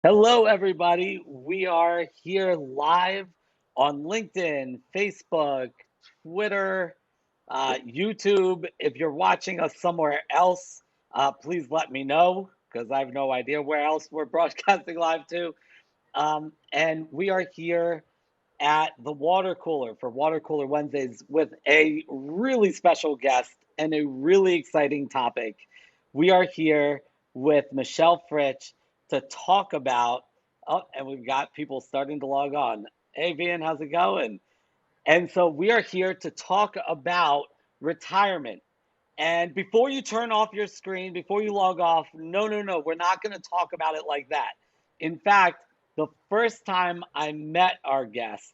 Hello, everybody. We are here live on LinkedIn, Facebook, Twitter, YouTube. If you're watching us somewhere else, please let me know because I have no idea where else we're broadcasting live to. And we are here at the Water Cooler for Water Cooler Wednesdays with a really special guest and a really exciting topic. We are here with Michelle Fritsch to talk about, oh, and we've got people starting to log on. Hey, Vian, how's it going? And so we are here to talk about retirement. And before you turn off your screen, before you log off, no, we're not going to talk about it like that. In fact, the first time I met our guest,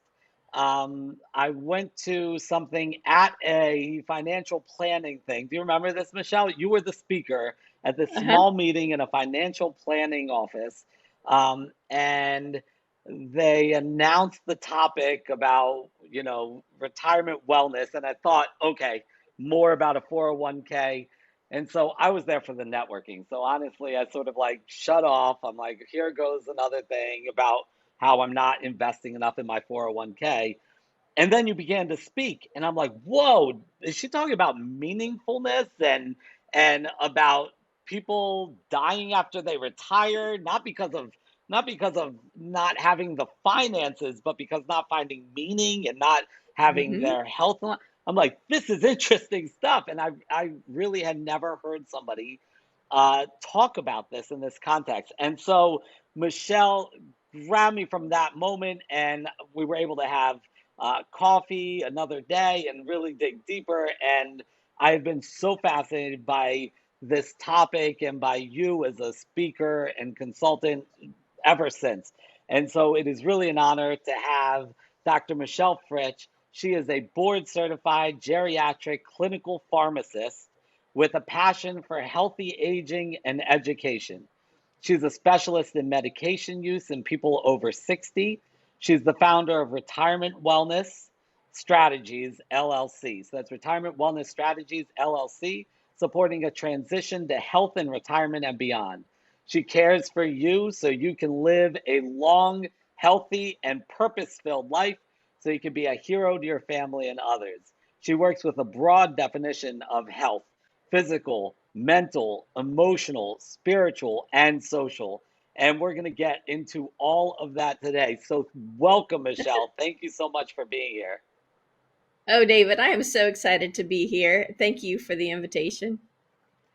I went to something at a financial planning thing. Do you remember this, Michelle? You were the speaker at this Uh-huh. small meeting in a financial planning office. And they announced the topic about, retirement wellness. And I thought, okay, more about a 401k. And so I was there for the networking. So honestly, I sort of like shut off. I'm like, here goes another thing about how I'm not investing enough in my 401k. And then you began to speak, and I'm like, whoa, is she talking about meaningfulness and about people dying after they retire, not because of not having the finances, but because not finding meaning and not having hmm their health. I'm like, this is interesting stuff. And I really had never heard somebody talk about this in this context. And so Michelle grabbed me from that moment, and we were able to have coffee another day and really dig deeper. And I've been so fascinated by this topic and by you as a speaker and consultant ever since. And so it is really an honor to have Dr. Michelle Fritsch. She is a board certified geriatric clinical pharmacist with a passion for healthy aging and education. She's a specialist in medication use in people over 60. She's the founder of Retirement Wellness Strategies, LLC. So that's Retirement Wellness Strategies, LLC, supporting a transition to health and retirement and beyond. She cares for you so you can live a long, healthy, and purpose filled life so you can be a hero to your family and others. She works with a broad definition of health: physical, mental, emotional, spiritual, and social. And we're going to get into all of that today. So, welcome, Michelle. Thank you so much for being here. Oh, David, I am so excited to be here. Thank you for the invitation.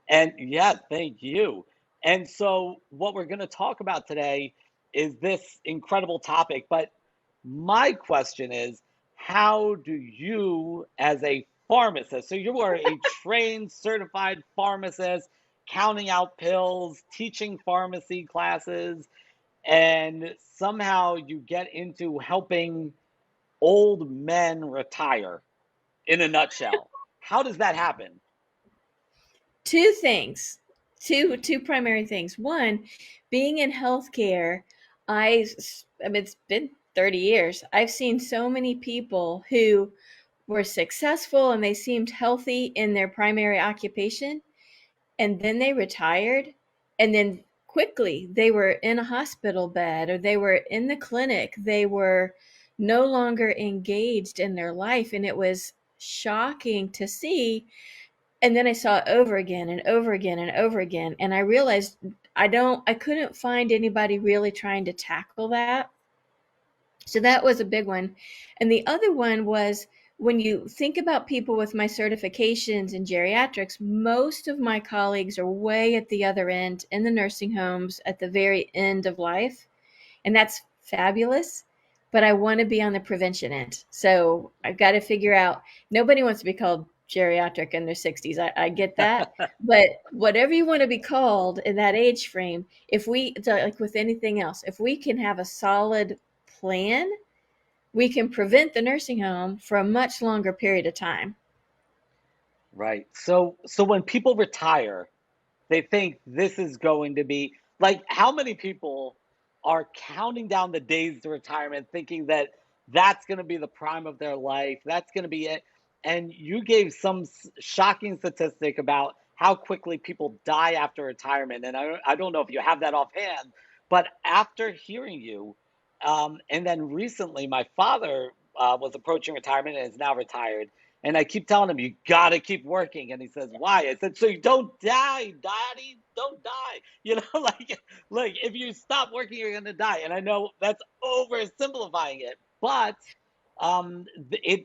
And yeah, thank you. And so, what we're going to talk about today is this incredible topic. But my question is, how do you, as a pharmacist, so you are a trained, certified pharmacist, counting out pills, teaching pharmacy classes, and somehow you get into helping old men retire in a nutshell? How does that happen? Two things, two primary things. One, being in healthcare, I mean, it's been 30 years. I've seen so many people who were successful and they seemed healthy in their primary occupation, and then they retired, and then quickly they were in a hospital bed or they were in the clinic. They were no longer engaged in their life, and it was shocking to see. And then I saw it over again and over again and over again, and I realized I couldn't find anybody really trying to tackle that. So that was a big one. And the other one was, when you think about people with my certifications in geriatrics, most of my colleagues are way at the other end in the nursing homes at the very end of life. And that's fabulous. But I want to be on the prevention end. So I've got to figure out, nobody wants to be called geriatric in their 60s. I get that. But whatever you want to be called in that age frame, if we, like with anything else, if we can have a solid plan, we can prevent the nursing home for a much longer period of time. Right. So when people retire, they think this is going to be like, how many people are counting down the days to retirement, thinking that that's going to be the prime of their life, that's going to be it. And you gave some shocking statistic about how quickly people die after retirement. And I don't know if you have that offhand, But after hearing you, and then recently, my father was approaching retirement and is now retired. And I keep telling him, you got to keep working. And he says, why? I said, so you don't die, Daddy. Don't die. Like if you stop working, you're going to die. And I know that's oversimplifying it, but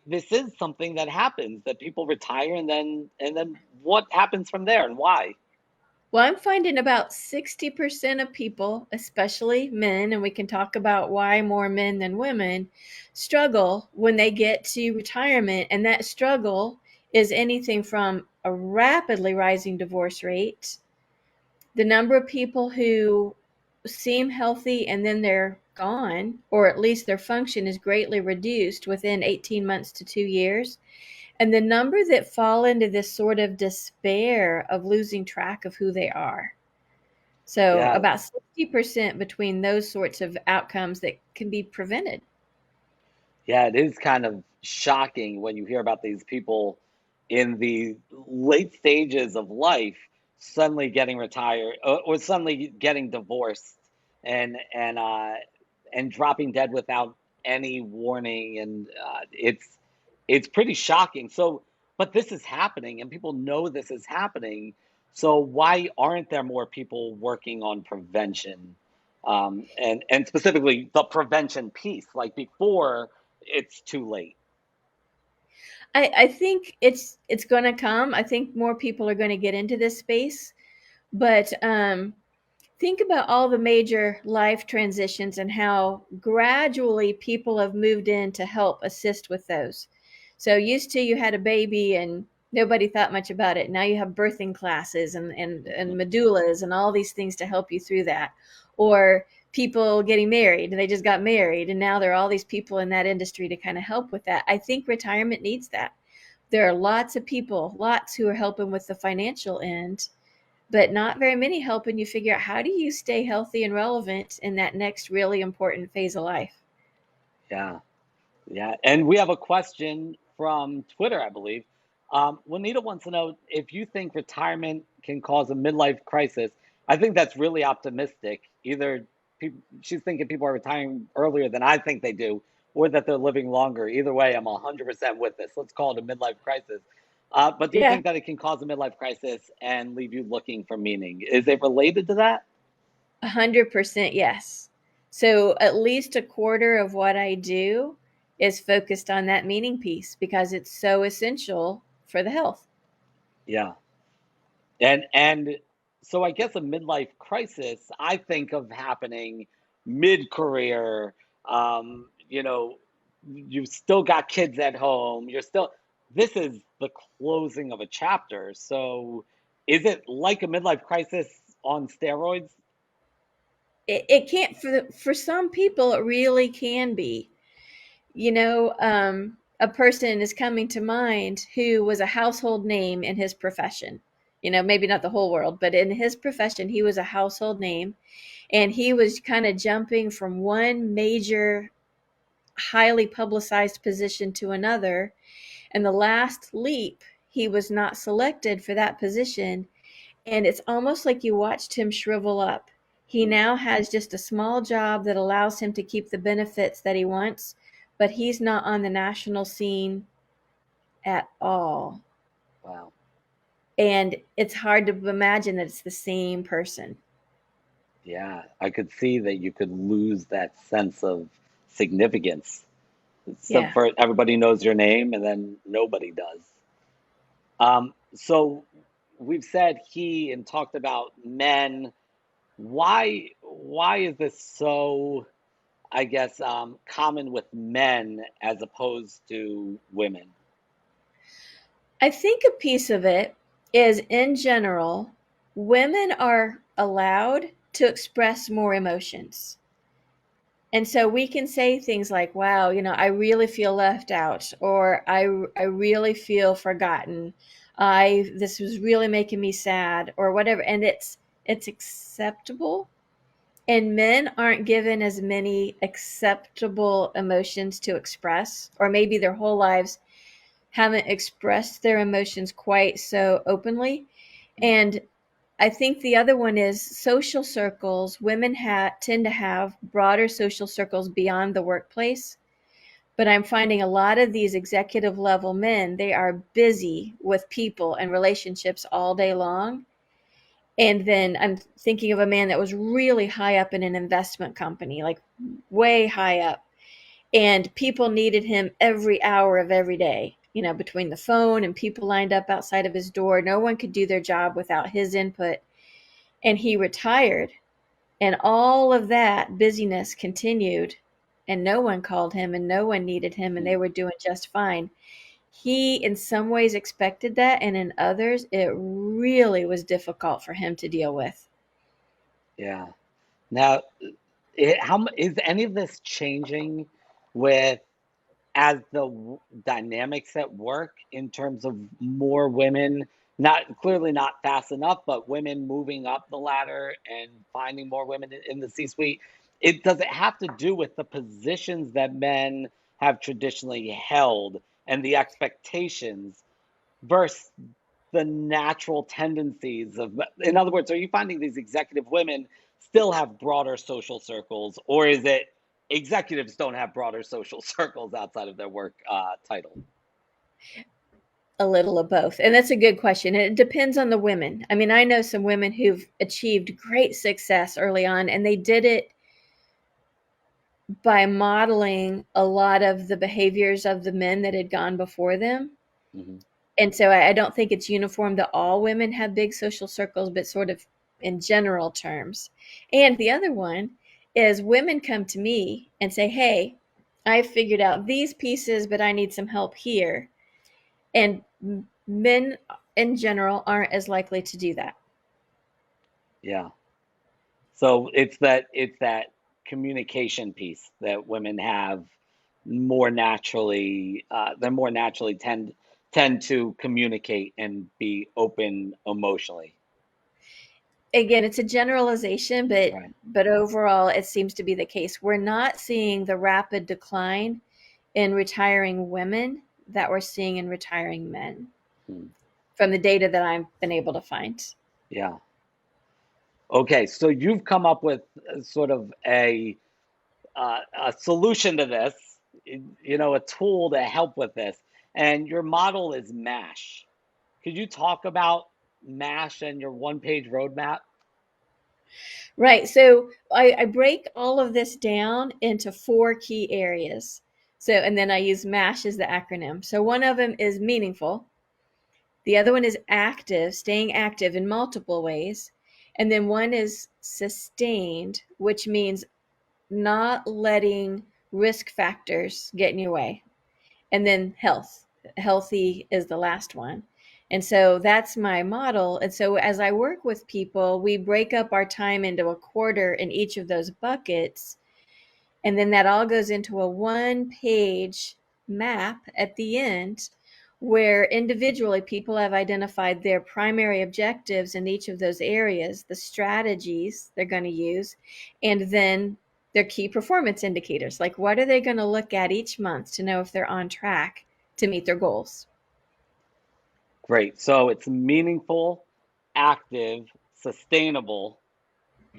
this is something that happens, that people retire, and then what happens from there and why? Well, I'm finding about 60% of people, especially men, and we can talk about why more men than women struggle when they get to retirement. And that struggle is anything from a rapidly rising divorce rate, the number of people who seem healthy and then they're gone, or at least their function is greatly reduced within 18 months to 2 years, and the number that fall into this sort of despair of losing track of who they are. So Yeah, about 60% between those sorts of outcomes that can be prevented. yeah, it is kind of shocking when you hear about these people in the late stages of life suddenly getting retired, or suddenly getting divorced, and dropping dead without any warning, and it's pretty shocking. So, but this is happening, and people know this is happening. So why aren't there more people working on prevention, and specifically the prevention piece, like before it's too late? I think it's going to come. I think more people are going to get into this space, but think about all the major life transitions and how gradually people have moved in to help assist with those. So used to you had a baby and nobody thought much about it. Now you have birthing classes and Mhm. medullas and all these things to help you through that. Or people getting married, they just got married and now there are all these people in that industry to kind of help with that. I think retirement needs that. There are lots of people, lots who are helping with the financial end, but not very many helping you figure out how do you stay healthy and relevant in that next really important phase of life. Yeah. Yeah, and we have a question from Twitter, I believe. Juanita wants to know if you think retirement can cause a midlife crisis. I think that's really optimistic. Either she's thinking people are retiring earlier than I think they do, or that they're living longer. Either way, I'm 100% with this. Let's call it a midlife crisis. But do you Yeah, think that it can cause a midlife crisis and leave you looking for meaning? Is it related to that? 100% yes. So at least a quarter of what I do is focused on that meaning piece because it's so essential for the health. Yeah. And so I guess a midlife crisis I think of happening mid-career. You know, you've still got kids at home. This is the closing of a chapter. So is it like a midlife crisis on steroids? It can't for some people it really can be. A person is coming to mind who was a household name in his profession. Maybe not the whole world, but in his profession, he was a household name. And he was kind of jumping from one major, highly publicized position to another. And the last leap, he was not selected for that position. And it's almost like you watched him shrivel up. He Mm, now has just a small job that allows him to keep the benefits that he wants, but he's not on the national scene at all. wow. And it's hard to imagine that it's the same person. Yeah, I could see that you could lose that sense of significance. So Yeah. for everybody knows your name, and then nobody does. So we've said he and talked about men. Why is this so, I guess, common with men as opposed to women? I think a piece of it is in general, women are allowed to express more emotions. And so we can say things like, wow, I really feel left out, or I really feel forgotten. This was really making me sad, or whatever. And it's acceptable. And men aren't given as many acceptable emotions to express, or maybe their whole lives haven't expressed their emotions quite so openly. Mm, And I think the other one is social circles. Women tend to have broader social circles beyond the workplace. But I'm finding a lot of these executive level men, they are busy with people and relationships all day long. And then I'm thinking of a man that was really high up in an investment company, like way high up. And people needed him every hour of every day, between the phone and people lined up outside of his door. No one could do their job without his input. And he retired. And all of that busyness continued. And no one called him and no one needed him and they were doing just fine. He, in some ways, expected that. And in others, it really was difficult for him to deal with. Yeah. Now, is any of this changing with as the dynamics at work in terms of more women, not clearly not fast enough, but women moving up the ladder and finding more women in the C-suite? Does it have to do with the positions that men have traditionally held and the expectations versus the natural tendencies of, in other words, are you finding these executive women still have broader social circles, or is it executives don't have broader social circles outside of their work title? A little of both. And that's a good question. It depends on the women. I mean, I know some women who've achieved great success early on, and they did it by modeling a lot of the behaviors of the men that had gone before them. Hmm. And so I don't think it's uniform that all women have big social circles, but sort of in general terms. And the other one is women come to me and say, hey, I've figured out these pieces, but I need some help here. And men in general aren't as likely to do that. Yeah. So it's that communication piece that women have more naturally. They're more naturally tend to communicate and be open emotionally. Again, it's a generalization, but Right. but overall it seems to be the case. We're not seeing the rapid decline in retiring women that we're seeing in retiring men Hmm. from the data that I've been able to find. Yeah. Okay. So you've come up with sort of a solution to this, a tool to help with this, and your model is MASH. Could you talk about MASH and your one-page roadmap? Right. So I break all of this down into four key areas. So, and then I use MASH as the acronym. So one of them is meaningful. The other one is active, staying active in multiple ways. And then one is sustained, which means not letting risk factors get in your way. And then health. Healthy is the last one. And so that's my model. And so as I work with people, we break up our time into a quarter in each of those buckets. And then that all goes into a one-page map at the end where individually people have identified their primary objectives in each of those areas, the strategies they're going to use, and then their key performance indicators. Like, what are they going to look at each month to know if they're on track to meet their goals Great. So it's meaningful, active, sustainable,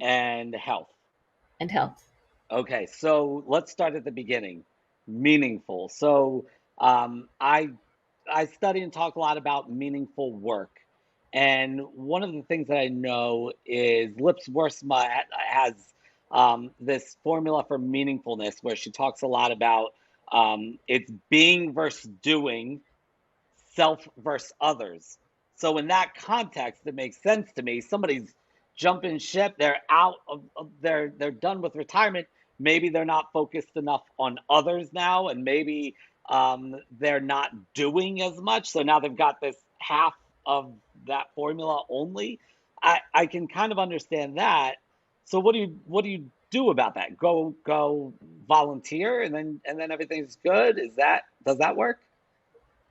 and health. and health? Okay, so let's start at the beginning. Meaningful. So I study and talk a lot about meaningful work, and one of the things that I know is Lips Wursma has this formula for meaningfulness, where she talks a lot about it's being versus doing, self versus others. So in that context, it makes sense to me. Somebody's jumping ship. They're out of they're done with retirement. Maybe they're not focused enough on others now, and maybe they're not doing as much. So now they've got this half of that formula only. I can kind of understand that. So what do you do about that? Go volunteer and then everything's good? Does that work?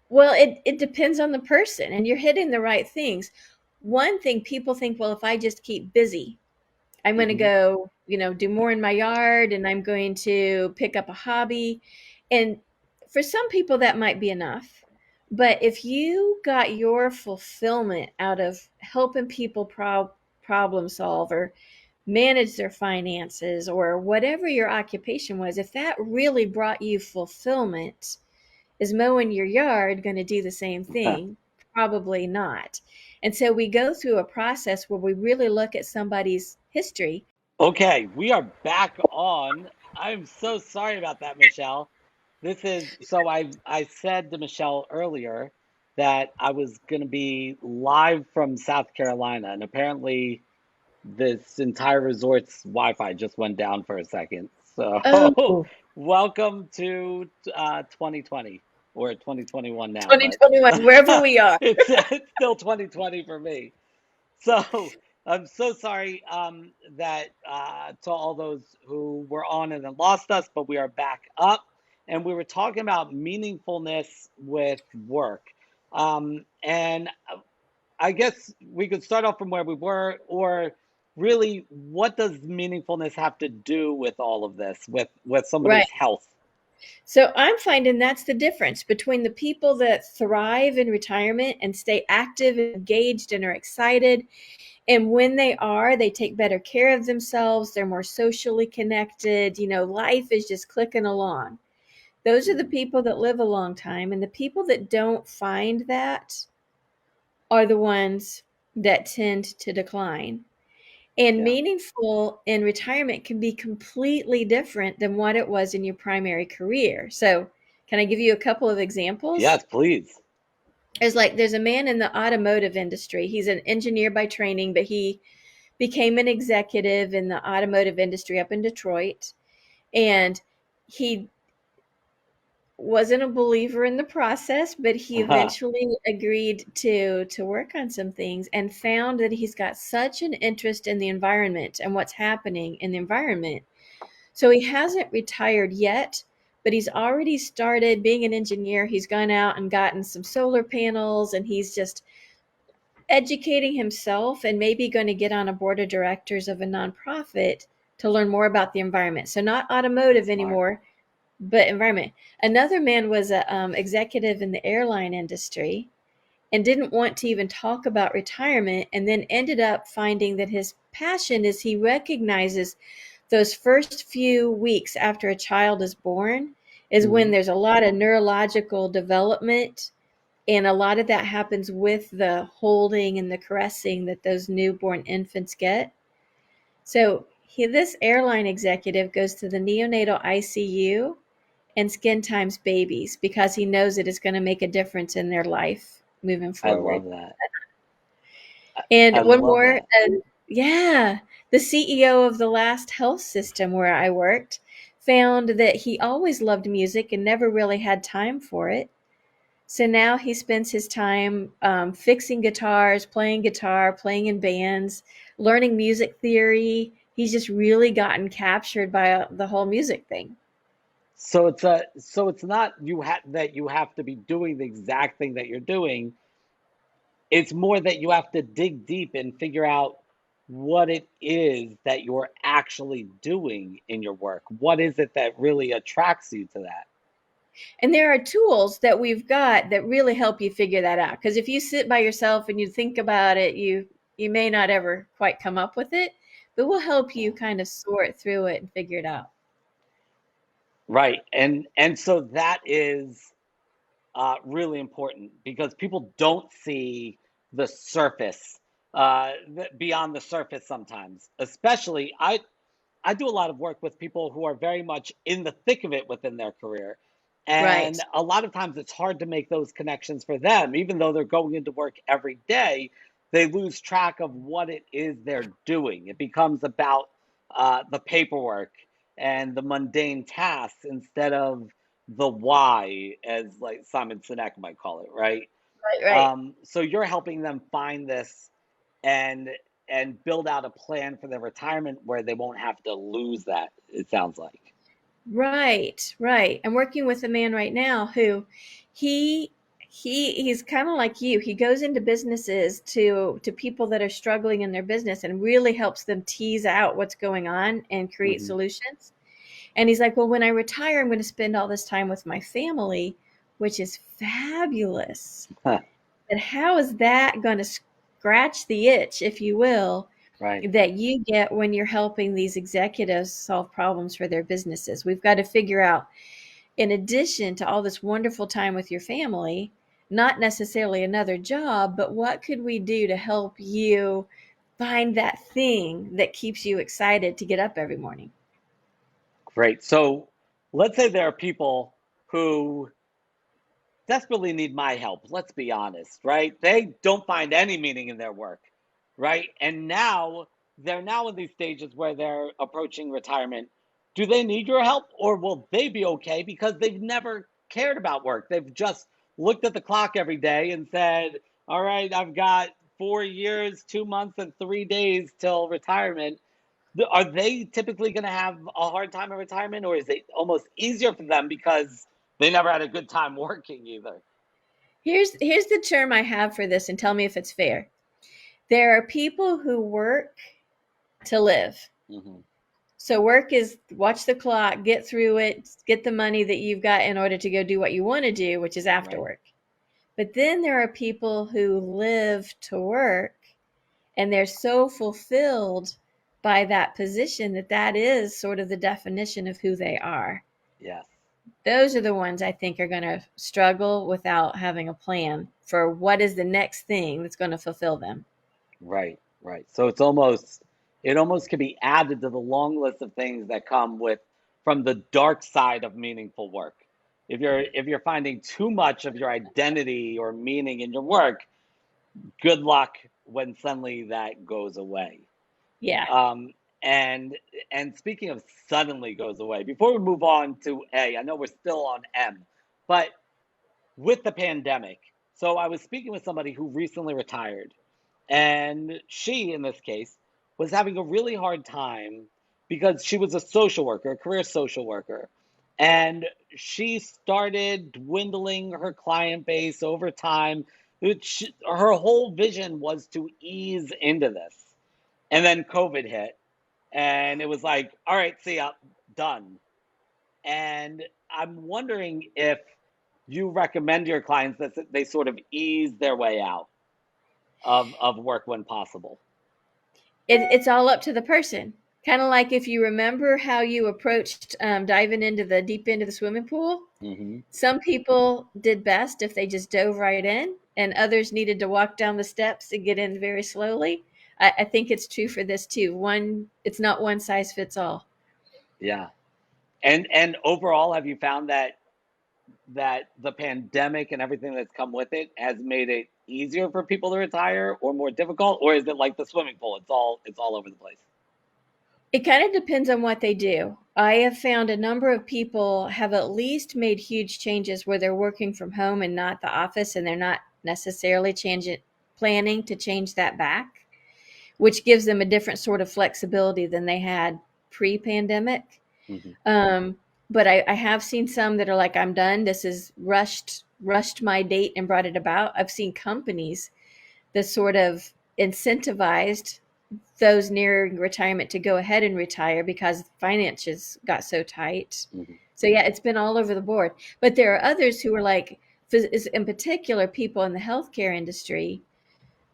Well, it depends on the person, and you're hitting the right things. One thing people think, well, if I just keep busy, I'm going to Hmm. go, do more in my yard and I'm going to pick up a hobby. And for some people, that might be enough. But if you got your fulfillment out of helping people problem solve or manage their finances or whatever your occupation was, if that really brought you fulfillment, is mowing your yard going to do the same thing? Probably not. And so we go through a process where we really look at somebody's history. Okay, we are back on. I'm so sorry about that, Michelle. This is so I said to Michelle earlier that I was going to be live from South Carolina, and apparently this entire resort's Wi-Fi just went down for a second. So, Oh, welcome to 2020 or 2021 now, but 2021, wherever we are. it's still 2020 for me. So I'm so sorry that to all those who were on and then lost us, but we are back up, and we were talking about meaningfulness with work. And I guess we could start off from where we were, or really, what does meaningfulness have to do with all of this, with Right. somebody's health? So I'm finding that's the difference between the people that thrive in retirement and stay active and engaged and are excited. And when they are, they take better care of themselves. They're more socially connected. Life is just clicking along. Those are the Mhm. people that live a long time. And the people that don't find that are the ones that tend to decline. And Yeah. meaningful in retirement can be completely different than what it was in your primary career. So, can I give you a couple of examples? Yes, please. There's a man in the automotive industry. He's an engineer by training, but he became an executive in the automotive industry up in Detroit. And he wasn't a believer in the process, but he eventually agreed to work on some things and found that he's got such an interest in the environment and what's happening in the environment. So he hasn't retired yet, but he's already started being an engineer. He's gone out and gotten some solar panels, and he's just educating himself and maybe going to get on a board of directors of a nonprofit to learn more about the environment. So not automotive Smart. anymore, but environment. Another man was a executive in the airline industry and didn't want to even talk about retirement, and then ended up finding that his passion is he recognizes those first few weeks after a child is born is when Mhm. there's a lot of neurological development, and a lot of that happens with the holding and the caressing that those newborn infants get. So this airline executive goes to the neonatal ICU and skin times babies because he knows it is going to make a difference in their life moving I forward. love that. And I one love more, that. yeah, the CEO of the last health system where I worked found that he always loved music and never really had time for it. So now he spends his time fixing guitars, playing guitar, playing in bands, learning music theory. He's just really gotten captured by the whole music thing. So it's not you have to be doing the exact thing that you're doing. It's more that you have to dig deep and figure out what it is that you're actually doing in your work. What is it that really attracts you to that? And there are tools that we've got that really help you figure that out. Because if you sit by yourself and you think about it, you may not ever quite come up with it, but we'll help you Yeah. kind of sort through it and figure it out. Right. And so that is really important because people don't see the surface, beyond the surface sometimes. Especially, I do a lot of work with people who are very much in the thick of it within their career. Right. And a lot of times it's hard to make those connections for them. Even though they're going into work every day, they lose track of what it is they're doing. It becomes about the paperwork and the mundane tasks instead of the why, as like Simon Sinek might call it, right? Right, right. So you're helping them find this and and build out a plan for their retirement where they won't have to lose that, it sounds like. Right, right. I'm working with a man right now who he he's kind of like you. He goes into businesses to people that are struggling in their business and really helps them tease out what's going on and create Hmm. solutions. And he's like, "Well, when I retire, I'm going to spend all this time with my family. which is fabulous. But how is that going to scratch the itch, if you will, Right. that you get when you're helping these executives solve problems for their businesses? We've got to figure out, in addition to all this wonderful time with your family, not necessarily another job, but what could we do to help you find that thing that keeps you excited to get up every morning? Great. So let's say there are people who desperately need my help. Let's be honest, right? They don't find any meaning in their work, right? And now they're now in these stages where they're approaching retirement. Do they need your help, or will they be okay because they've never cared about work? They've just looked at the clock every day and said, all right, I've got 4 years, 2 months, and 3 days till retirement. Are they typically going to have a hard time in retirement, or is it almost easier for them because they never had a good time working either? Here's the term I have for this, and tell me if it's fair. There are people who work to live. Hmm. So work is watch the clock, get through it, get the money that you've got in order to go do what you want to do, which is after Right. work. But then there are people who live to work, and they're so fulfilled by that position that that is sort of the definition of who they are. Yes. Those are the ones I think are going to struggle without having a plan for what is the next thing that's going to fulfill them. Right. Right. So it almost could be added to the long list of things that come with from the dark side of meaningful work. If you're finding too much of your identity or meaning in your work, good luck when suddenly that goes away. Yeah. Um, and and speaking of suddenly goes away, before we move on to A, I know we're still on M, but with the pandemic, so I was speaking with somebody who recently retired, and she, in this case, was having a really hard time because she was a social worker, a career social worker, and she started dwindling her client base over time. Her whole vision was to ease into this. And then COVID hit, and it was like, all right, see ya, done. And I'm wondering if you recommend your clients that they sort of ease their way out of work when possible. It's all up to the person. Kind of like if you remember how you approached diving into the deep end of the swimming pool. Hmm. Some people did best if they just dove right in, and others needed to walk down the steps and get in very slowly. I think it's true for this too. It's not one size fits all. Yeah. And overall, have you found that the pandemic and everything that's come with it has made it easier for people to retire or more difficult, or is it like the swimming pool? It's all over the place. It kind of depends on what they do. I have found a number of people have at least made huge changes where they're working from home and not the office, and they're not necessarily planning to change that back, which gives them a different sort of flexibility than they had pre-pandemic. Hmm. Um, but I have seen some that are like, I'm done. This is rushed my date and brought it about. I've seen companies that sort of incentivized those nearing retirement to go ahead and retire because finances got so tight. Hmm. So yeah, it's been all over the board. But there are others who are like, in particular, people in the healthcare industry.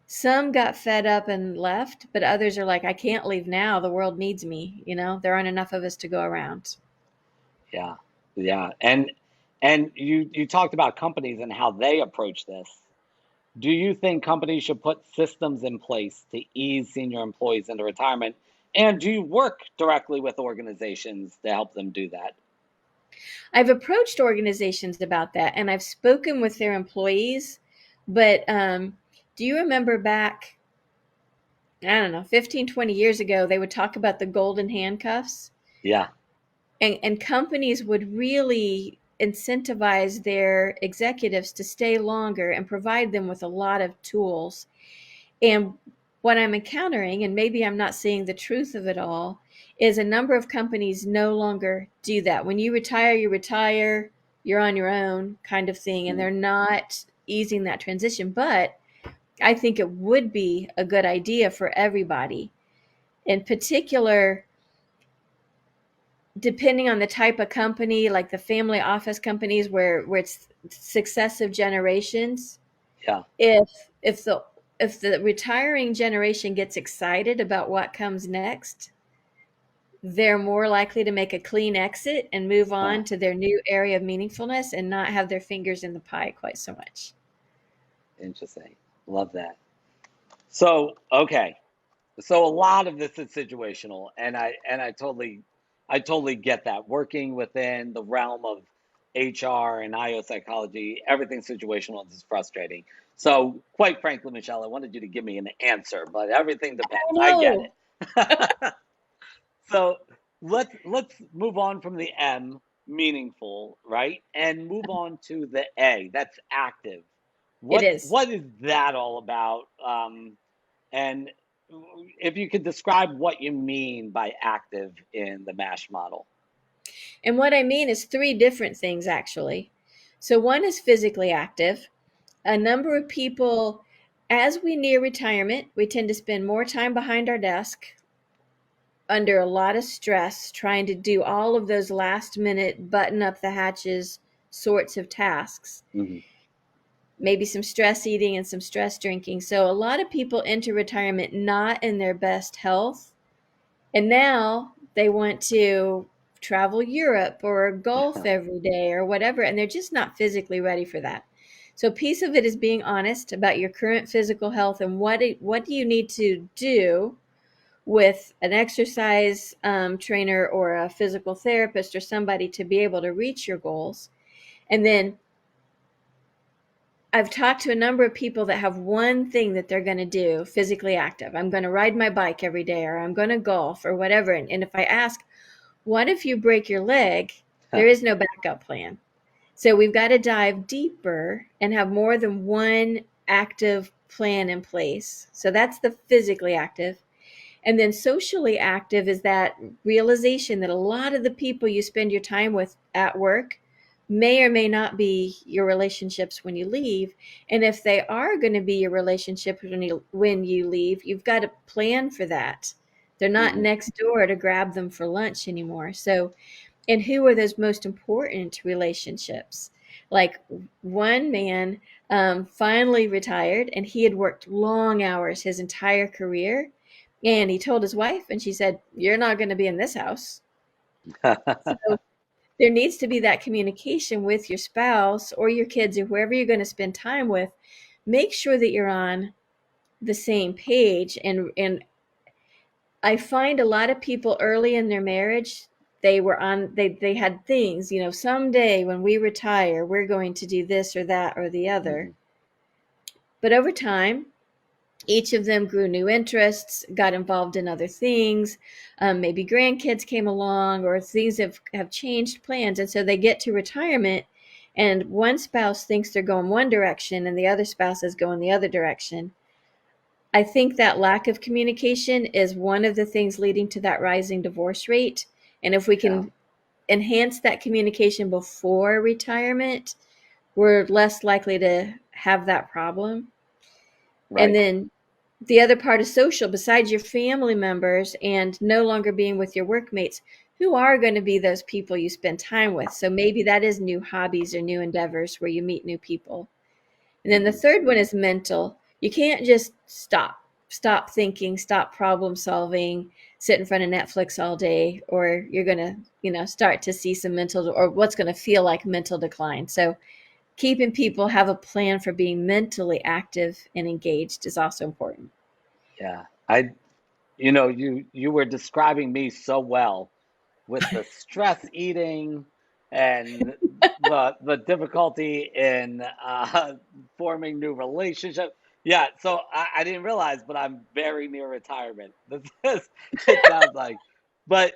Some got fed up and left, but others are like, I can't leave now. The world needs me. There aren't enough of us to go around. Yeah, yeah, and you talked about companies and how they approach this. Do you think companies should put systems in place to ease senior employees into retirement? And do you work directly with organizations to help them do that? I've approached organizations about that, and I've spoken with their employees. But do you remember back, I don't know, 15, 20 years ago, they would talk about the golden handcuffs? Yeah. And companies would really incentivize their executives to stay longer and provide them with a lot of tools. And what I'm encountering, and maybe I'm not seeing the truth of it all, is a number of companies no longer do that. When you retire, you're on your own kind of thing, and Mm. they're not easing that transition. But I think it would be a good idea for everybody. In particular, depending on the type of company, like the family office companies where it's successive generations, Yeah. if if the if the retiring generation gets excited about what comes next, they're more likely to make a clean exit and move Huh. on to their new area of meaningfulness and not have their fingers in the pie quite so much. Interesting. Love that. So, okay. So a lot of this is situational, and I totally get that. Working within the realm of HR and IO psychology, everything situational is frustrating. So, quite frankly, Michelle, I wanted you to give me an answer, but everything I depends. I get know. it. So let's move on from the M, meaningful, right? And move on to the A, that's active. It What is. what is that all about? And if you could describe what you mean by active in the MASH model. And what I mean is three different things, actually. So, one is physically active. A number of people, as we near retirement, we tend to spend more time behind our desk under a lot of stress trying to do all of those last minute button up the hatches sorts of tasks. Hmm. Maybe some stress eating and some stress drinking. So, a lot of people enter retirement not in their best health. And now they want to travel Europe or golf every day or whatever, and they're just not physically ready for that. So a piece of it is being honest about your current physical health and what do you need to do with an exercise trainer or a physical therapist or somebody to be able to reach your goals. And then I've talked to a number of people that have one thing that they're going to do physically active. I'm going to ride my bike every day, or I'm going to golf, or whatever. And if I ask, what if you break your leg? There is no backup plan. So we've got to dive deeper and have more than one active plan in place. So that's the physically active. And then socially active is that realization that a lot of the people you spend your time with at work may or may not be your relationships when you leave. And if they are going to be your relationship when you leave, you've got to plan for that. They're not Hmm. next door to grab them for lunch anymore. So, and who are those most important relationships? Like one man finally retired and he had worked long hours his entire career. And he told his wife, and she said, "You're not going to be in this house." So there needs to be that communication with your spouse or your kids or whoever you're going to spend time with. Make sure that you're on the same page. And I find a lot of people early in their marriage, they had things, someday when we retire, we're going to do this or that or the other. Hmm. But over time, each of them grew new interests, got involved in other things. Maybe grandkids came along, or things have changed plans. And so they get to retirement, and one spouse thinks they're going one direction, and the other spouse is going the other direction. I think that lack of communication is one of the things leading to that rising divorce rate. And if we Yeah. can enhance that communication before retirement, we're less likely to have that problem. And Right. then the other part is social, besides your family members and no longer being with your workmates, who are going to be those people you spend time with. So maybe that is new hobbies or new endeavors where you meet new people. And then the Hmm. third one is mental. You can't just stop thinking, stop problem solving, sit in front of Netflix all day, or you're going to, start to see some mental or what's going to feel like mental decline. So keeping people have a plan for being mentally active and engaged is also important. Yeah. You were describing me so well with the stress eating and the difficulty in forming new relationships. Yeah, so I didn't realize, but I'm very near retirement. It sounds like, but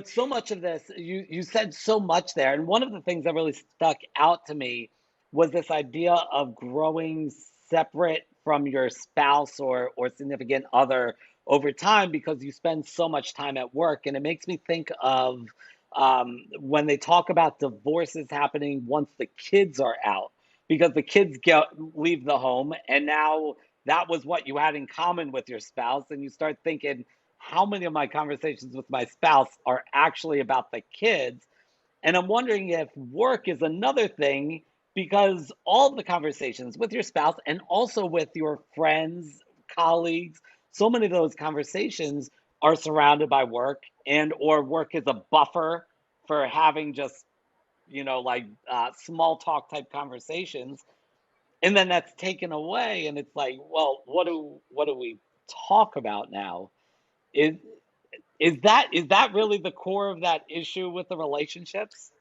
so much of this, you said so much there, and one of the things that really stuck out to me was this idea of growing separate from your spouse or significant other over time because you spend so much time at work, and it makes me think of when they talk about divorces happening once the kids are out, because the kids leave the home, and now that was what you had in common with your spouse, and you start thinking, how many of my conversations with my spouse are actually about the kids. And I'm wondering if work is another thing, because all the conversations with your spouse and also with your friends, colleagues, so many of those conversations are surrounded by work, and or work is a buffer for having just, like small talk type conversations. And then that's taken away, and it's like, well, what do we talk about now? Is is that really the core of that issue with the relationships?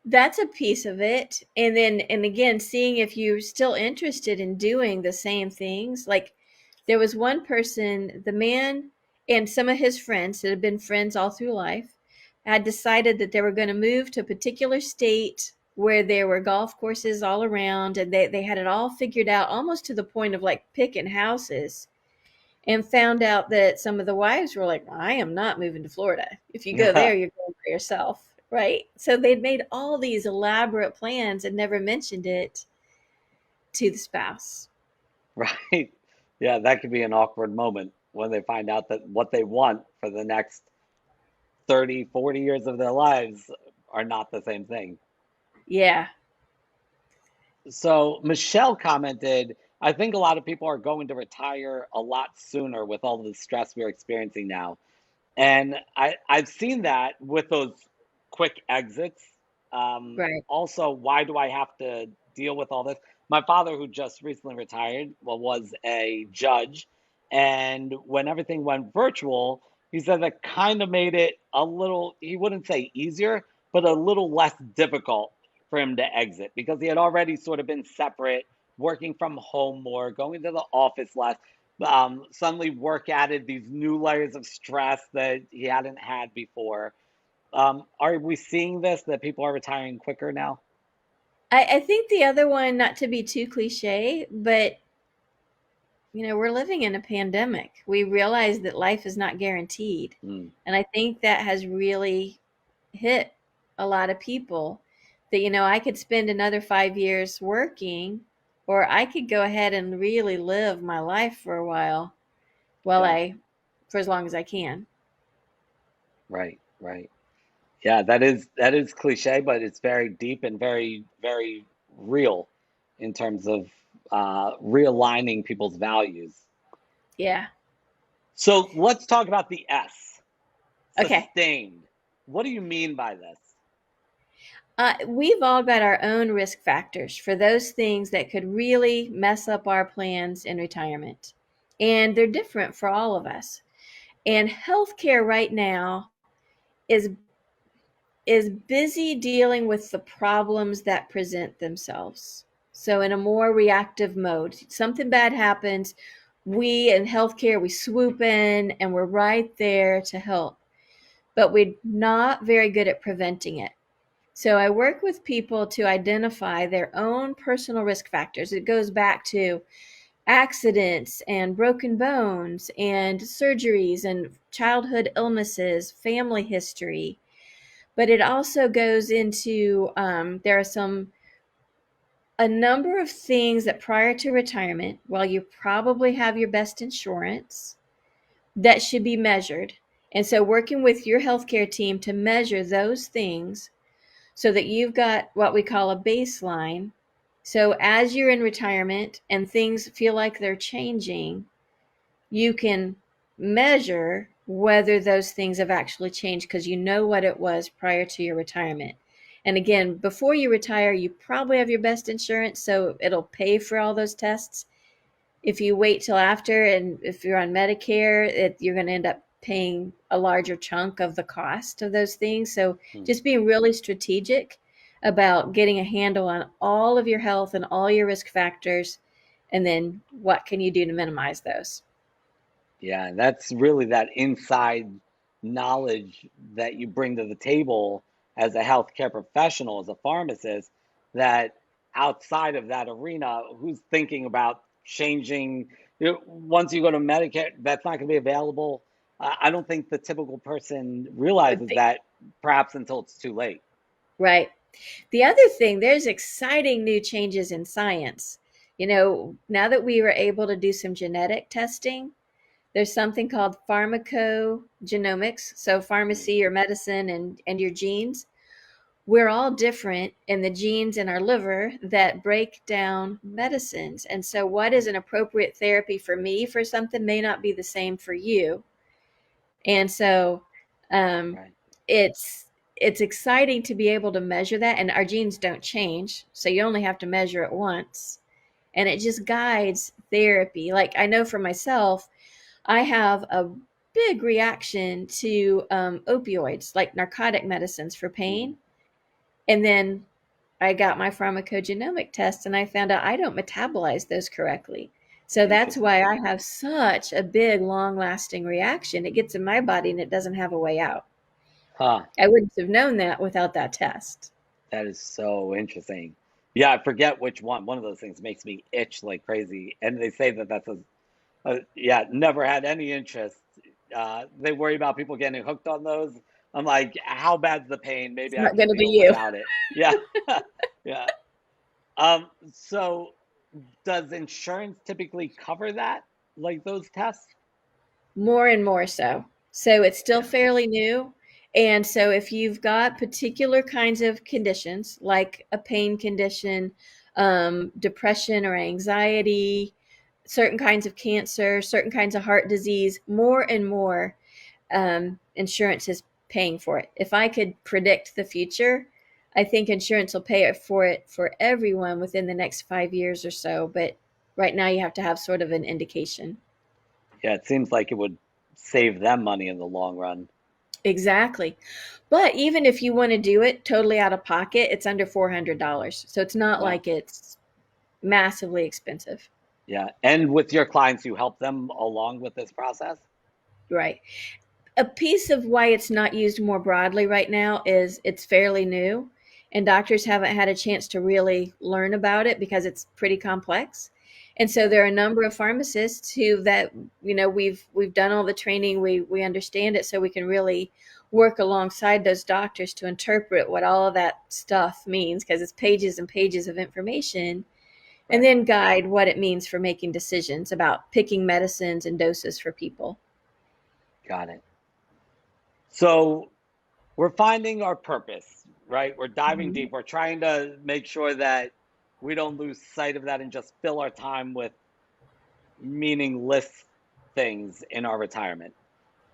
That's a piece of it. And then, and again, seeing if you're still interested in doing the same things. Like there was one person, the man and some of his friends that had been friends all through life had decided that they were going to move to a particular state where there were golf courses all around, and they had it all figured out almost to the point of like picking houses, and found out that some of the wives were like, I am not moving to Florida. If you go there, you're going for yourself. Right. So they'd made all these elaborate plans and never mentioned it to the spouse. Right. Yeah, that could be an awkward moment when they find out that what they want for the next 30, 40 years of their lives are not the same thing. Yeah. So Michelle commented, I think a lot of people are going to retire a lot sooner with all the stress we're experiencing now. And I've seen that with those quick exits. Right. Also, why do I have to deal with all this? My father, who just recently retired, well, was a judge. And when everything went virtual, he said that kind of made it a little, he wouldn't say easier, but a little less difficult for him to exit, because he had already sort of been separate, working from home more, going to the office less. Suddenly, work added these new layers of stress that he hadn't had before. Are we seeing this, that people are retiring quicker now? I think the other one, not to be too cliche, but we're living in a pandemic. We realize that life is not guaranteed. Mm, And I think that has really hit a lot of people that, I could spend another 5 years working, or I could go ahead and really live my life for a while yeah, for as long as I can. right, right. Yeah, that is cliche, but it's very deep and very, very real in terms of realigning people's values. Yeah. So let's talk about the S, Okay. sustained. What do you mean by this? We've all got our own risk factors for those things that could really mess up our plans in retirement. And they're different for all of us. And healthcare right now is is busy dealing with the problems that present themselves. So in a more reactive mode, something bad happens, we in healthcare, we swoop in and we're right there to help. But we're not very good at preventing it. So I work with people to identify their own personal risk factors. It goes back to accidents and broken bones and surgeries and childhood illnesses, family history. But it also goes into there are a number of things that prior to retirement, while you probably have your best insurance, that should be measured. And so working with your healthcare team to measure those things so that you've got what we call a baseline. So as you're in retirement and things feel like they're changing, you can measure whether those things have actually changed because you know what it was prior to your retirement. And again, before you retire, you probably have your best insurance, so it'll pay for all those tests. If you wait till after, and if you're on Medicare, you're going to end up paying a larger chunk of the cost of those things. So Hmm. just being really strategic about getting a handle on all of your health and all your risk factors, and then what can you do to minimize those. Yeah, that's really that inside knowledge that you bring to the table as a healthcare professional, as a pharmacist, that outside of that arena, who's thinking about changing, once you go to Medicare, that's not going to be available. I don't think the typical person Would realizes think. that perhaps until it's too late. Right. The other thing, there's exciting new changes in science. Now that we were able to do some genetic testing, There's something called pharmacogenomics, so Mm, pharmacy or medicine and your genes. We're all different in the genes in our liver that break down medicines. And so what is an appropriate therapy for me for something may not be the same for you. And so um, right. it's it's exciting to be able to measure that, and our genes don't change, so you only have to measure it once, and it just guides therapy. Like I know for myself, I have a big reaction to opioids, like narcotic medicines for Mm, pain, and then I got my pharmacogenomic test and I found out I don't metabolize those correctly. So that's interesting. why I have such a big, long lasting reaction. It gets in my body and it doesn't have a way out. Huh. I wouldn't have known that without that test. That is so interesting. Yeah, I forget which one. One of those things makes me itch like crazy. And they say that that's yeah, never had any interest. They worry about people getting hooked on those. I'm like, how bad's the pain? It's Maybe I not can going to be deal you. without it. Yeah. Yeah. So does insurance typically cover that? Like those tests? More and more so. So it's still Yeah. fairly new. And so if you've got particular kinds of conditions, like a pain condition, depression or anxiety, certain kinds of cancer, certain kinds of heart disease, more and more insurance is paying for it. If I could predict the future, I think insurance will pay it for everyone within the next 5 years or so. But right now, you have to have sort of an indication. Yeah, it seems like it would save them money in the long run. Exactly. But even if you want to do it totally out of pocket, it's under $400. So it's not Wow. like it's massively expensive. Yeah. And with your clients, you help them along with this process? Right. A piece of why it's not used more broadly right now is it's fairly new and doctors haven't had a chance to really learn about it because it's pretty complex. And so Right. there are a number of pharmacists who that we've done all the training, we understand it, so we can really work alongside those doctors to interpret what all of that stuff means, because it's pages and pages of information, and Right. then guide what it means for making decisions about picking medicines and doses for people. Got it. So we're finding our purpose, right? We're diving Mhm. deep. We're trying to make sure that we don't lose sight of that and just fill our time with meaningless things in our retirement.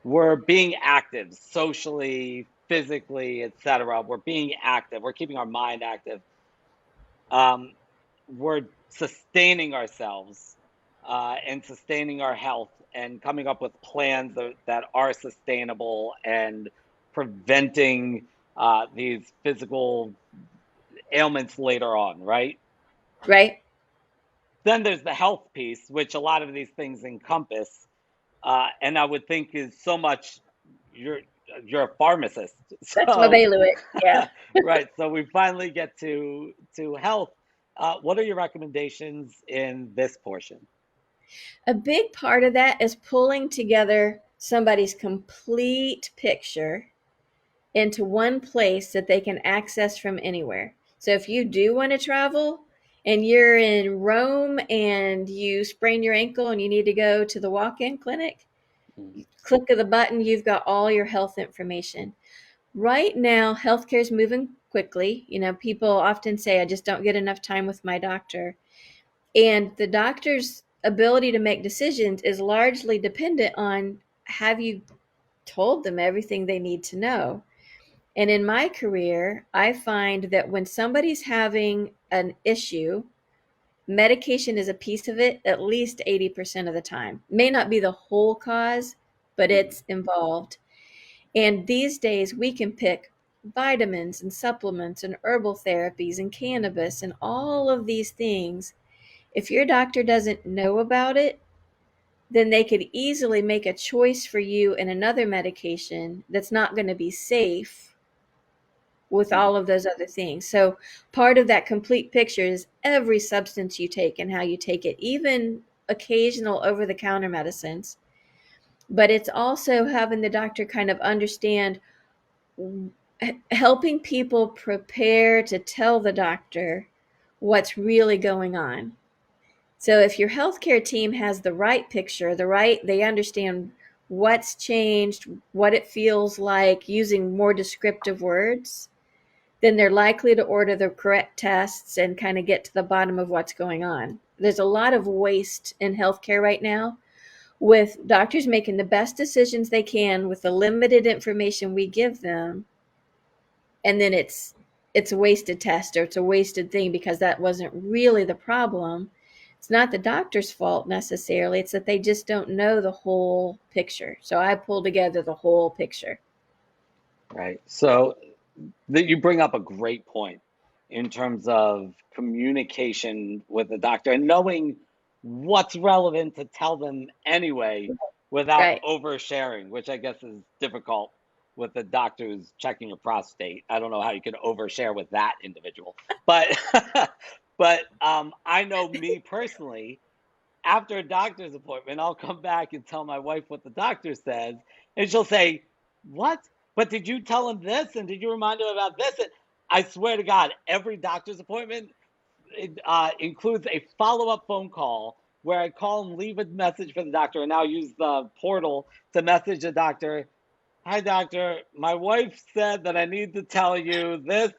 We're being active socially, physically, etc. We're being active. We're keeping our mind active. Um, we're sustaining ourselves and sustaining our health and coming up with plans that are sustainable and preventing these physical ailments later on, right? Right? Then there's the health piece, which a lot of these things encompass, and I would think is so much. You're you're a pharmacist, That's my so bailiwick. Yeah. right. So we finally get to health. What are your recommendations in this portion? A big part of that is pulling together somebody's complete picture into one place that they can access from anywhere. So if you do want to travel and you're in Rome and you sprain your ankle and you need to go to the walk-in clinic, Mm, click of the button, you've got all your health information. Right now, healthcare is moving quickly. People often say, I just don't get enough time with my doctor. And the doctor's ability to make decisions is largely dependent on, have you told them everything they need to know? And in my career, I find that when somebody's having an issue, medication is a piece of it at least 80% of the time. May not be the whole cause, but mm, it's involved. And these days, we can pick vitamins and supplements and herbal therapies and cannabis and all of these things. If your doctor doesn't know about it, then they could easily make a choice for you in another medication that's not going to be safe with mm. all of those other things. So, part of that complete picture is every substance you take and how you take it, even occasional over the counter medicines. But it's also having the doctor kind of understand, helping people prepare to tell the doctor what's really going on. So if your healthcare team has the right picture, they understand what's changed, what it feels like using more descriptive words, then they're likely to order the correct tests and kind of get to the bottom of what's going on. There's a lot of waste in healthcare right now with doctors making the best decisions they can with the limited information we give them, and then it's a wasted test or it's a wasted thing because that wasn't really the problem. It's not the doctor's fault necessarily, it's that they just don't know the whole picture. So I pull together the whole picture. Right. So that you bring up a great point in terms of communication with the doctor and knowing what's relevant to tell them anyway without Right. oversharing, which I guess is difficult with the doctor who's checking your prostate. I don't know how you can overshare with that individual, but I know me personally. After a doctor's appointment, I'll come back and tell my wife what the doctor says, and she'll say, "What? But did you tell him this? And did you remind him about this?" And I swear to God, every doctor's appointment includes a follow-up phone call where I call and leave a message for the doctor, and now use the portal to message the doctor. Hi, doctor. My wife said that I need to tell you this.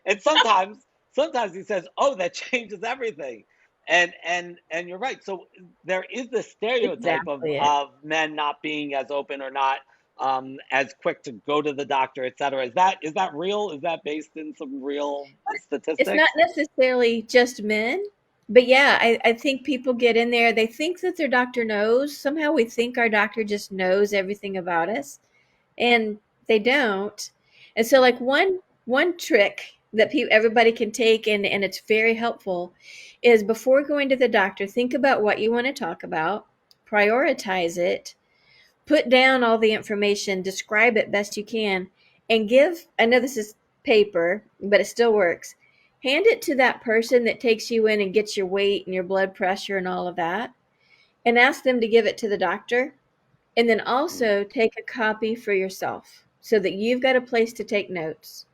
And sometimes he says, "Oh, that changes everything." And you're right. So there is this stereotype Exactly it. of men not being as open or not as quick to go to the doctor, et cetera. Is that real? Is that based in some real It's not statistics? necessarily just men, but yeah, I think people get in there, they think that their doctor knows. Somehow we think our doctor just knows everything about us, and they don't. And so like one trick that everybody can take, and it's very helpful, is before going to the doctor, think about what you want to talk about, prioritize it, put down all the information, describe it best you can, and give, I know this is paper, but it still works. Hand it to that person that takes you in and gets your weight and your blood pressure and all of that, and ask them to give it to the doctor. And then Mm, also take a copy for yourself so that you've got a place to take notes.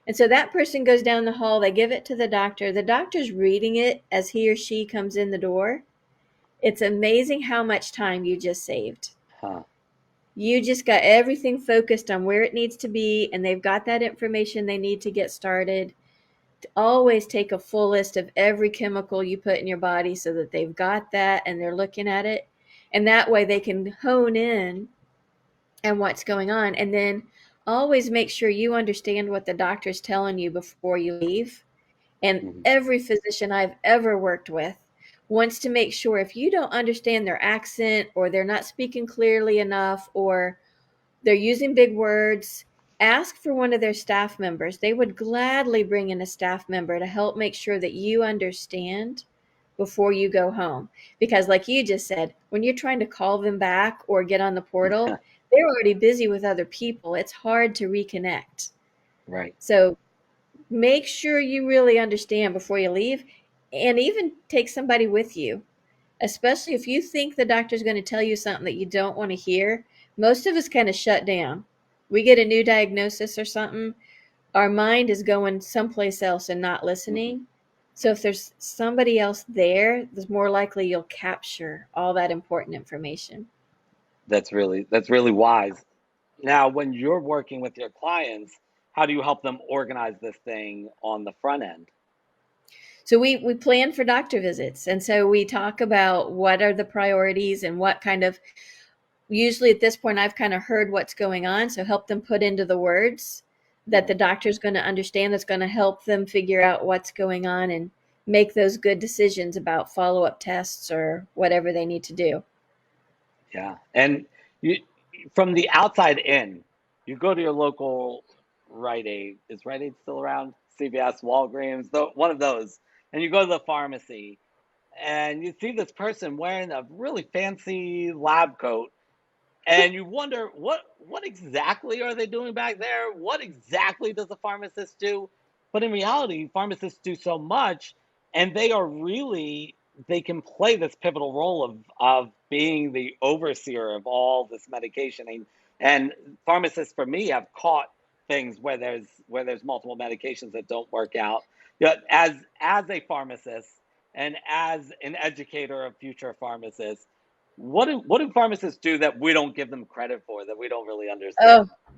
And so that person goes down the hall, they give it to the doctor. The doctor's reading it as he or she comes in the door. It's amazing how much time you just saved. huh. You just got everything focused on where it needs to be, and they've got that information they need to get started. Always take a full list of every chemical you put in your body so that they've got that and they're looking at it. And that way they can hone in on what's going on. And then always make sure you understand what the doctor's telling you before you leave. And Mhm. every physician I've ever worked with wants to make sure if you don't understand their accent or they're not speaking clearly enough or they're using big words, ask for one of their staff members. They would gladly bring in a staff member to help make sure that you understand before you go home. Because, like you just said, when you're trying to call them back or get on the portal, they're already busy with other people. It's hard to reconnect. Right. So, make sure you really understand before you leave, and even take somebody with you, especially if you think the doctor's going to tell you something that you don't want to hear. Most of us kind of shut down. We get a new diagnosis or something, our mind is going someplace else and not Mhm. listening. So if there's somebody else there, there's more likely you'll capture all that important information. That's really wise. Now, when you're working with your clients, how do you help them organize this thing on the front end? So we plan for doctor visits. And so we talk about what are the priorities and what kind of, usually at this point I've kind of heard what's going on, so help them put into the words that the Mhm. doctor's going to understand, that's going to help them figure out what's going on and make those good decisions about follow-up tests or whatever they need to do. Yeah. And you, from the outside in, you go to your local Rite Aid. Is Rite Aid still around? CVS, Walgreens, one of those. And you go to the pharmacy and you see this person wearing a really fancy lab coat, and you wonder what exactly are they doing back there? What exactly does a pharmacist do? But in reality, pharmacists do so much, and they can play this pivotal role of being the overseer of all this medication. And pharmacists, for me, have caught things where there's multiple medications that don't work out. Yeah, as a pharmacist, and as an educator of future pharmacists, what do pharmacists do that we don't give them credit for, that we don't really understand? Oh,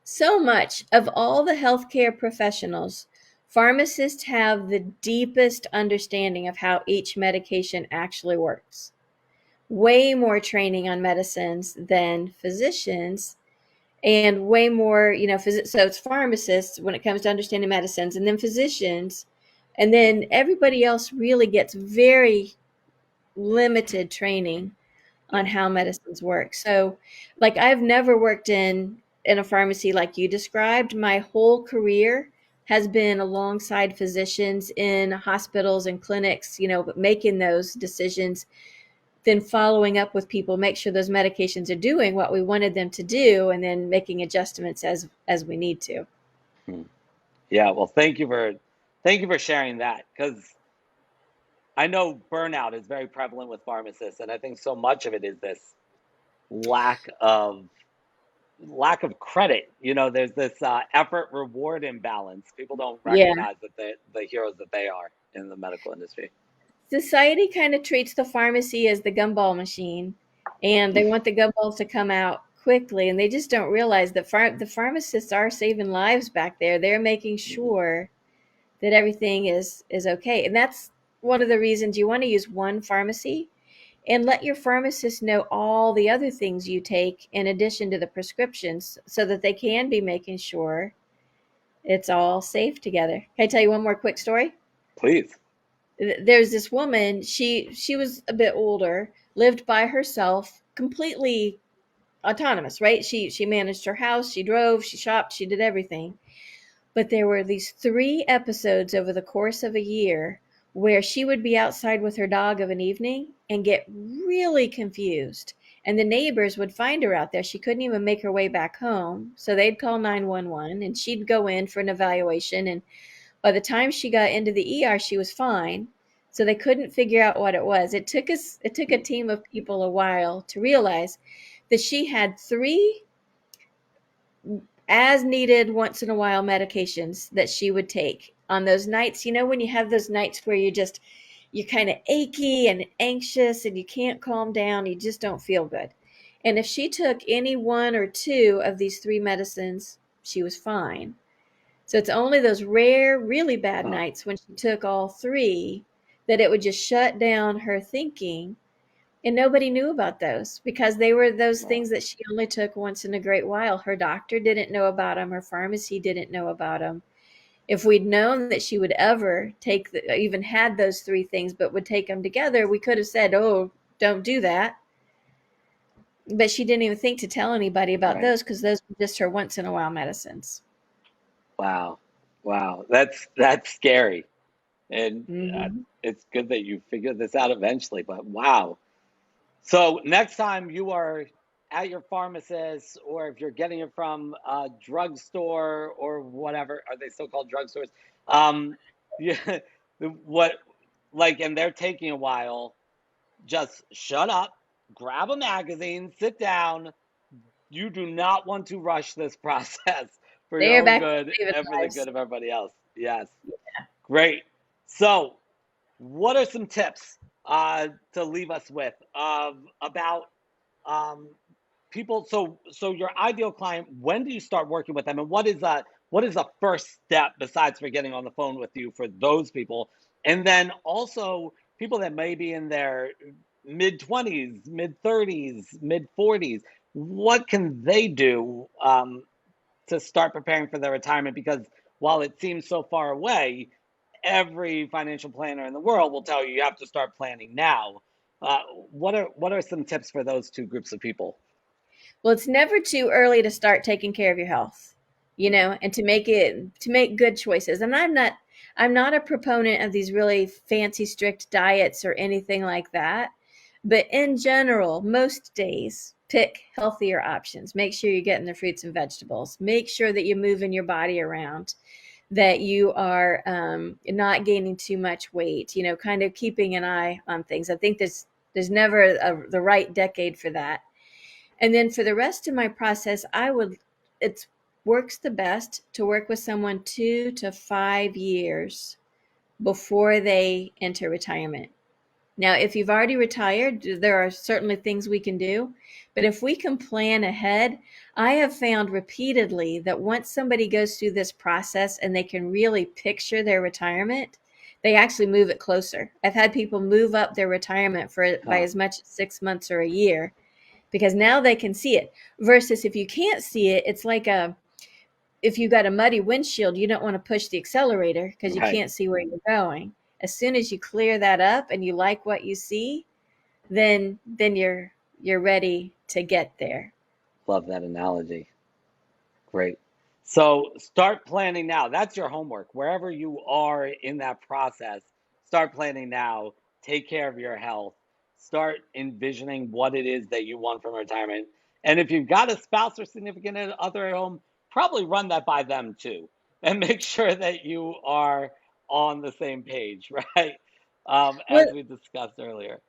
so much of all the healthcare professionals, pharmacists have the deepest understanding of how each medication actually works. Way more training on medicines than physicians, and way more, so it's pharmacists when it comes to understanding medicines, and then physicians, and then everybody else really gets very limited training on Yeah. how medicines work. So, like, I've never worked in a pharmacy like you described. My whole career has been alongside physicians in hospitals and clinics, making those decisions, then following up with people, make sure those medications are doing what we wanted them to do, and then making adjustments as we need to. Hmm. Yeah, well, thank you for sharing that, because I know burnout is very prevalent with pharmacists, and I think so much of it is this lack of lack of credit. There's this effort reward imbalance. People don't Yeah. recognize that they're the heroes that they are in the medical industry. Society kind of treats the pharmacy as the gumball machine, and they want the gumballs to come out quickly, and they just don't realize that the pharmacists are saving lives back there. They're making Mhm. sure that everything is okay. And that's one of the reasons you want to use one pharmacy and let your pharmacist know all the other things you take in addition to the prescriptions, so that they can be making sure it's all safe together. Can I tell you one more quick story? Please. There's this woman, she was a bit older, lived by herself, completely autonomous, right? She managed her house, she drove, she shopped, she did everything. But there were these 3 episodes over the course of a year where she would be outside with her dog of an evening and get really confused. And the neighbors would find her out there. She couldn't even make her way back home. So they'd call 911 and she'd go in for an evaluation. And by the time she got into the ER, she was fine. So they couldn't figure out what it was. It took a team of people a while to realize that she had 3 as needed once in a while medications that she would take on those nights. When you have those nights where you're kind of achy and anxious and you can't calm down, you just don't feel good. And if she took any 1 or 2 of these 3 medicines, she was fine. So it's only those rare, really bad Huh. nights when she took all 3 that it would just shut down her thinking, and nobody knew about those because they were those Wow. things that she only took once in a great while. Her doctor didn't know about them. Her pharmacy didn't know about them. If we'd known that she would ever even had those 3 things, but would take them together, we could have said, "Oh, don't do that." But she didn't even think to tell anybody about Right. those because those were just her once in a while medicines. Wow. Wow. That's scary. And Mm-hmm. it's good that you figured this out eventually, but wow. So next time you are at your pharmacist, or if you're getting it from a drugstore or whatever, are they still called drugstores? Yeah, what, like, and they're taking a while, just shut up, grab a magazine, sit down. You do not want to rush this process for your They're own back to good saving and for the lives. good of everybody else. Yes. Great. So, what are some tips to leave us with about um, people? So your ideal client. When do you start working with them, and what is a first step besides for getting on the phone with you for those people? And then also people that may be in their mid 20s, mid 30s, mid 40s. What can they do to start preparing for their retirement? Because while it seems so far away, every financial planner in the world will tell you you have to start planning now. Uh, what are some tips for those two groups of people? Well, it's never too early to start taking care of your health, and to make good choices. And I'm not a proponent of these really fancy strict diets or anything like that. But in general, most days pick healthier options. Make sure you're getting the fruits and vegetables. Make sure that you're moving your body around, that you are not gaining too much weight, kind of keeping an eye on things. I think there's never the right decade for that. And then for the rest of my process, it works the best to work with someone 2 to 5 years before they enter retirement. Now, if you've already retired, there are certainly things we can do. But if we can plan ahead, I have found repeatedly that once somebody goes through this process and they can really picture their retirement, they actually move it closer. I've had people move up their retirement for by Huh. as much as 6 months or a year because now they can see it. Versus if you can't see it, it's like if you got a muddy windshield, you don't want to push the accelerator because you Right. can't see where you're going. As soon as you clear that up and you like what you see, then you're ready to get there. Love that analogy. Great. So start planning now. That's your homework. Wherever you are in that process, start planning now. Take care of your health. Start envisioning what it is that you want from retirement. And if you've got a spouse or significant other at home, probably run that by them too. And make sure that you are on the same page, right? As Well, we discussed earlier.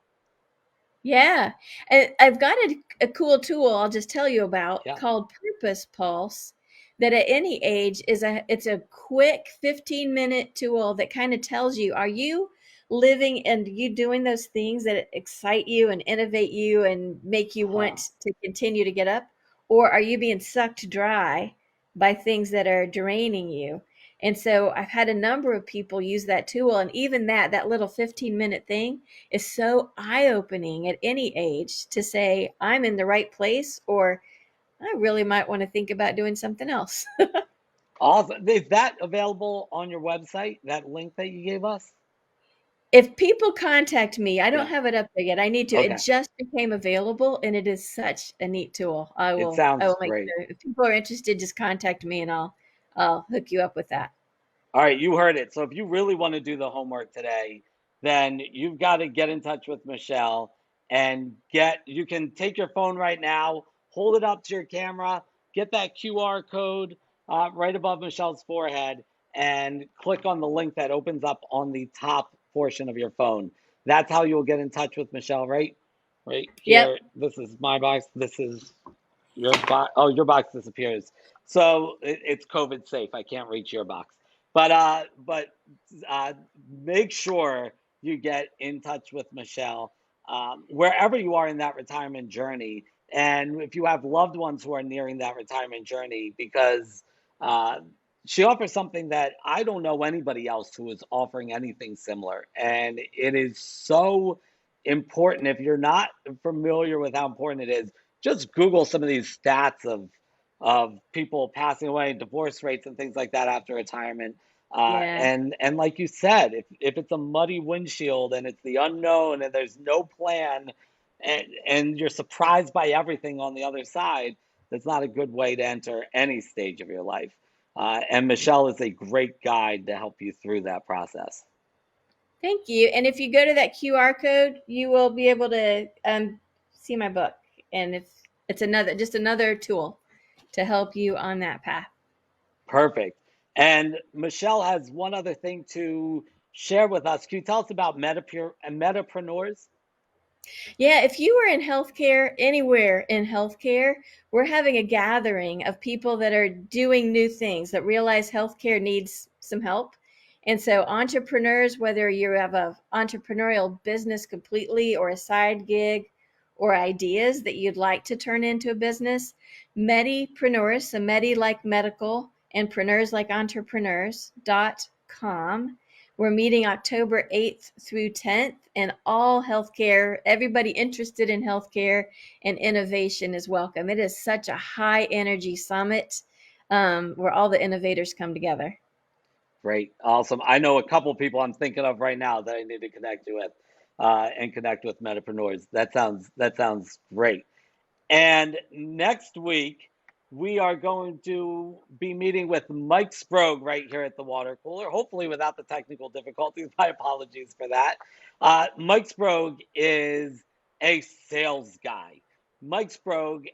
yeah. I've got a cool tool I'll just tell you about Yeah. called Purpose Pulse that at any age it's a quick 15-minute tool that kind of tells you, are you living and you doing those things that excite you and innovate you and make you Huh. want to continue to get up? Or are you being sucked dry by things that are draining you? And so I've had a number of people use that tool, and even that little 15-minute thing is so eye-opening at any age to say, I'm in the right place, or I really might want to think about doing something else. Awesome. Is that available on your website, that link that you gave us? If people contact me, I don't Yeah. have it up there yet. I need to. It Okay. just became available and it is such a neat tool. I It will I sounds will make great. sure if people are interested, just contact me and I'll hook you up with that. All right, you heard it. So if you really want to do the homework today, then you've got to get in touch with Michelle and you can take your phone right now, hold it up to your camera, get that QR code right above Michelle's forehead, and click on the link that opens up on the top portion of your phone. That's how you'll get in touch with Michelle, right? Right Yep. here. This is my box. This is your box. Oh, your box disappears. So it's COVID safe. I can't reach your box. But make sure you get in touch with Michelle wherever you are in that retirement journey, and if you have loved ones who are nearing that retirement journey, because uh, she offers something that I don't know anybody else who is offering anything similar, and it is so important. If you're not familiar with how important it is, just Google some of these stats of people passing away, divorce rates, and things like that after retirement. Yeah. And like you said, if it's a muddy windshield and it's the unknown and there's no plan, and you're surprised by everything on the other side, that's not a good way to enter any stage of your life. And Michelle is a great guide to help you through that process. Thank you. And if you go to that QR code, you will be able to see my book. And it's another tool to help you on that path. Perfect. And Michelle has one other thing to share with us. Can you tell us about metapreneurs? Yeah, if you are in healthcare, anywhere in healthcare, we're having a gathering of people that are doing new things that realize healthcare needs some help. And so, entrepreneurs, whether you have a entrepreneurial business completely or a side gig or ideas that you'd like to turn into a business, Medipreneurs, so Medi like medical and preneurs like entrepreneurs.com. We're meeting October 8th through 10th, and all healthcare, everybody interested in healthcare and innovation is welcome. It is such a high energy summit where all the innovators come together. Great. Awesome. I know a couple people I'm thinking of right now that I need to connect you with and connect with metapreneurs. That sounds great. And next week, we are going to be meeting with Mike Sprogg right here at the water cooler, hopefully without the technical difficulties. My apologies for that. Mike Sprogg is a sales guy. Mike Sprogg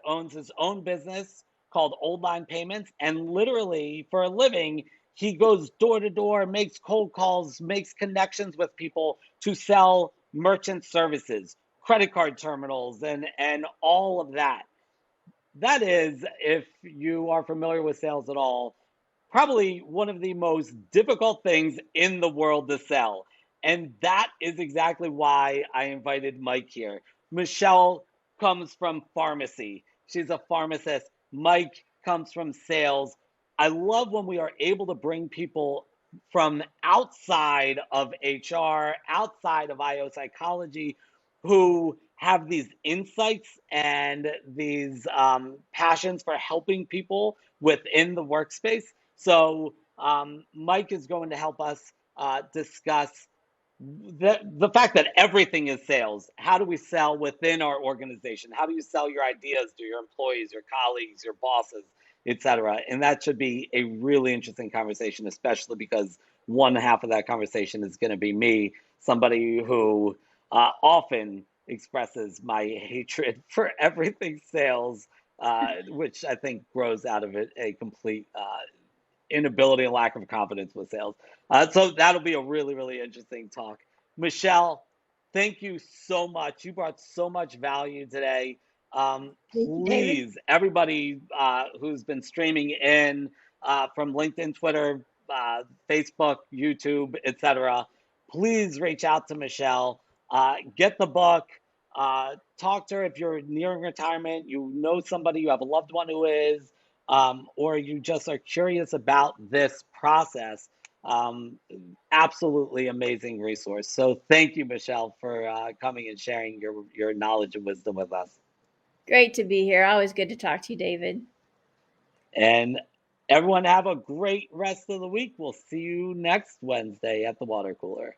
owns his own business called Old Line Payments, and literally for a living, he goes door to door, makes cold calls, makes connections with people to sell merchant services, credit card terminals, and all of that. That is, if you are familiar with sales at all, probably one of the most difficult things in the world to sell. And that is exactly why I invited Mike here. Michelle comes from pharmacy. She's a pharmacist. Mike comes from sales. I love when we are able to bring people from outside of HR, outside of IO psychology, who have these insights and these passions for helping people within the workspace. So Mike is going to help us discuss the fact that everything is sales. How do we sell within our organization? How do you sell your ideas to your employees, your colleagues, your bosses, etc.? And that should be a really interesting conversation, especially because one half of that conversation is going to be me, somebody who often expresses my hatred for everything sales, which I think grows out of it a complete inability and lack of confidence with sales. So that'll be a really, really interesting talk. Michelle, thank you so much. You brought so much value today. Thank you, David. Please, everybody who's been streaming in from LinkedIn, Twitter, Facebook, YouTube, etc., please reach out to Michelle. Get the book. Talk to her if you're nearing retirement, you know somebody, you have a loved one who is, or you just are curious about this process. Um, Absolutely amazing resource. So thank you, Michelle, for coming and sharing your knowledge and wisdom with us. Great to be here. Always good to talk to you, David. And everyone have a great rest of the week. We'll see you next Wednesday at the water cooler.